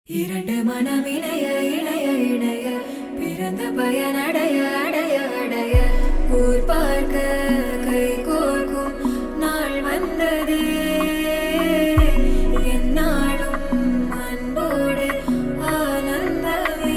இரண்டு மனம் இணைய இணைய இணைய பிறந்த பயனடைய அடைய அடைய ஊர் பார்க்க கை கோர்க்கும் நாள் வந்ததே என்னாலும் அன்போடு ஆனந்தமே.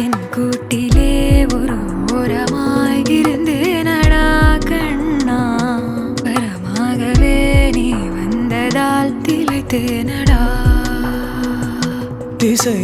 என் கூட்டிலே ஒரு ஓரமாய் இருந்தேனடா கண்ணா, வரமாகவே நீ வந்ததால் திளைத்தேனடா. திசை